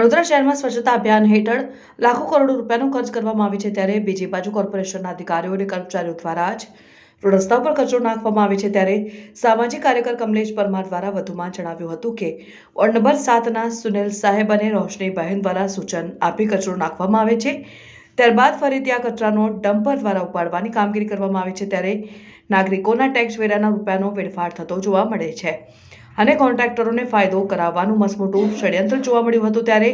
વડોદરા શહેરમાં સ્વચ્છતા અભિયાન હેઠળ લાખો કરોડો રૂપિયાનો ખર્ચ કરવામાં આવે છે, ત્યારે બીજી બાજુ કોર્પોરેશનના અધિકારીઓ અને કર્મચારીઓ દ્વારા જ રોડ રસ્તા પર કચરો નાખવામાં આવે છે। ત્યારે સામાજિક કાર્યકર કમલેશ પરમાર દ્વારા વધુમાં જણાવ્યું હતું કે વોર્ડ નંબર 7ના સુનિલ સાહેબ અને રોશની બહેન દ્વારા સૂચન આપી કચરો નાખવામાં આવે છે। ત્યારબાદ ફરીથી આ કચરાનો ડમ્પર દ્વારા ઉપાડવાની કામગીરી કરવામાં આવે છે। ત્યારે નાગરિકોના ટેક્સ વેરાના રૂપિયાનો વેડફાટ થતો જોવા મળે છે અને કોન્ટ્રાક્ટરોને ફાયદો કરાવવાનું મસમોટું ષડયંત્ર જોવા મળ્યું હતું। ત્યારે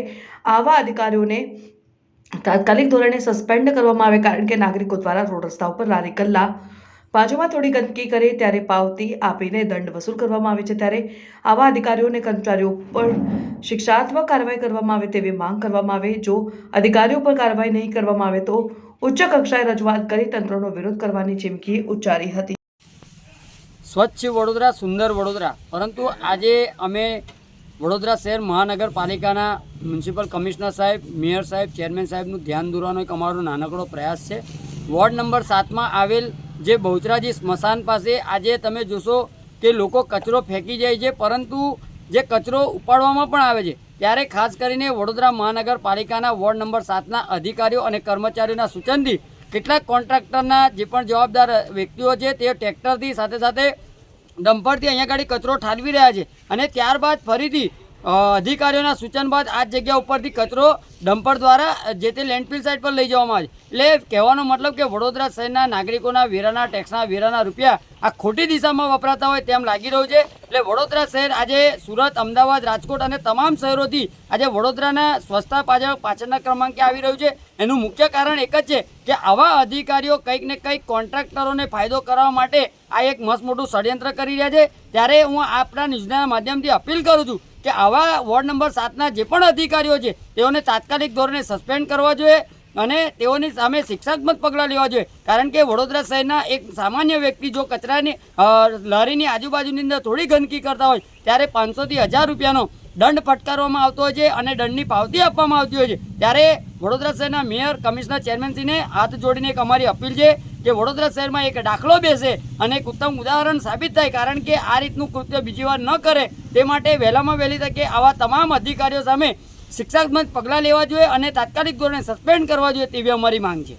આવા અધિકારીઓને તાત્કાલિક ધોરણે સસ્પેન્ડ કરવામાં આવે, કારણ કે નાગરિકો દ્વારા રોડ રસ્તા ઉપર લારી ગલ્લા બાજુમાં થોડી ગંદકી કરે ત્યારે પાવતી આપીને દંડ વસૂલ કરવામાં આવે છે। ત્યારે આવા અધિકારીઓ અને કર્મચારીઓ પર શિક્ષાત્મક કાર્યવાહી કરવામાં આવે તેવી માંગ કરવામાં આવે। જો અધિકારીઓ પર કાર્યવાહી નહીં કરવામાં આવે તો ઉચ્ચ કક્ષાએ રજૂઆત કરી તંત્રનો વિરોધ કરવાની ચીમકી ઉચ્ચારી હતી। સ્વચ્છ વડોદરા, સુંદર વડોદરા, પરંતુ આજે અમે વડોદરા શહેર મહાનગરપાલિકાના મ્યુનિસિપલ કમિશનર સાહેબ, મેયર સાહેબ, ચેરમેન સાહેબનું ધ્યાન દોરવાનો એક અમારો નાનકડો પ્રયાસ છે। વોર્ડ નંબર 7માં આવેલ જે બહુચરાજી સ્મશાન પાસે આજે તમે જોશો કે લોકો કચરો ફેંકી જાય છે, પરંતુ જે કચરો ઉપાડવામાં પણ આવે છે ત્યારે ખાસ કરીને વડોદરા મહાનગરપાલિકાના વોર્ડ નંબર 7ના અધિકારીઓ અને કર્મચારીઓના સૂચનથી કેટલાક કોન્ટ્રાક્ટરના જે પણ જવાબદાર વ્યક્તિઓ છે તે ટ્રેક્ટરથી સાથે સાથે ડમ્પરથી અહીંયા ગાડી કચરો ઠાલવી રહ્યા છે અને ત્યારબાદ ફરીથી અધિકારીઓના સૂચન બાદ આ જગ્યા ઉપરથી કચરો ડમ્પર દ્વારા જે તે લેન્ડફિલ સાઇટ પર લઈ જવામાં આવે છે। એટલે કહેવાનો મતલબ કે વડોદરા શહેરના નાગરિકોના વેરાના ટેક્સના વેરાના રૂપિયા આ ખોટી દિશામાં વપરાતા હોય તેમ લાગી રહ્યું છે। એટલે વડોદરા શહેર આજે સુરત, અમદાવાદ, રાજકોટ અને તમામ શહેરોથી આજે વડોદરાના સ્વચ્છતા પાછળના ક્રમાંકે આવી રહ્યું છે। એનું મુખ્ય કારણ એક જ છે કે આવા અધિકારીઓ કંઈક ને કંઈક કોન્ટ્રાક્ટરોને ફાયદો કરવા માટે આ એક મસ્ત મોટું ષડયંત્ર કરી રહ્યા છે। ત્યારે હું આપણા ન્યૂઝના માધ્યમથી અપીલ કરું છું કે આવા વોર્ડ નંબર 7ના જે પણ અધિકારીઓ છે તેઓને તાત્કાલિક ધોરણે સસ્પેન્ડ કરવા જોઈએ અને તેઓની સામે શિક્ષાત્મક પગલાં લેવા જોઈએ, કારણ કે વડોદરા શહેરના એક સામાન્ય વ્યક્તિ જો કચરાની લારીની આજુબાજુની અંદર થોડી ગંદકી કરતા હોય ત્યારે 500 થી 1000 રૂપિયાનો દંડ ફટકારવામાં આવતો હોય છે અને દંડની પાવતી આપવામાં આવતી હોય છે। ત્યારે વડોદરા શહેરના મેયર, કમિશનર, ચેરમેનશ્રીને હાથ જોડીને એક અમારી અપીલ છે કે વડોદરા શહેરમાં એક દાખલો બેસે અને એક ઉત્તમ ઉદાહરણ સાબિત થાય, કારણ કે આ રીતનું કૃત્ય બીજી વાર ન કરે તે માટે વહેલામાં વહેલી તકે આવા તમામ અધિકારીઓ સામે શિક્ષાત્મક પગલાં લેવા જોઈએ અને તાત્કાલિક ધોરણે સસ્પેન્ડ કરવા જોઈએ તેવી અમારી માંગ છે।